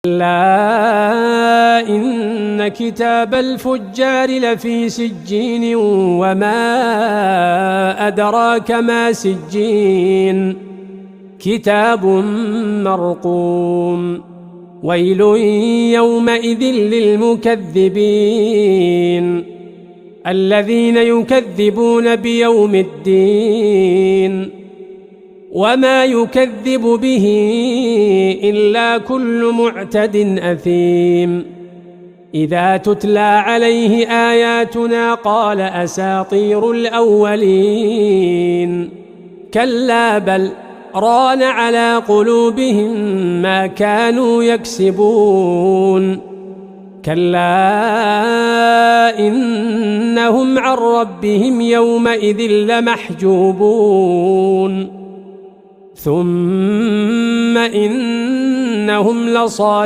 كلا إن كتاب الفجار لفي سجين وما أدراك ما سجين كتاب مرقوم ويل يومئذ للمكذبين الذين يكذبون بيوم الدين وما يكذب به إلا كل معتد أثيم إذا تتلى عليه آياتنا قال أساطير الأولين كلا بل ران على قلوبهم ما كانوا يكسبون كلا إنهم عن ربهم يومئذ لمحجوبون ثم إنهم لصالون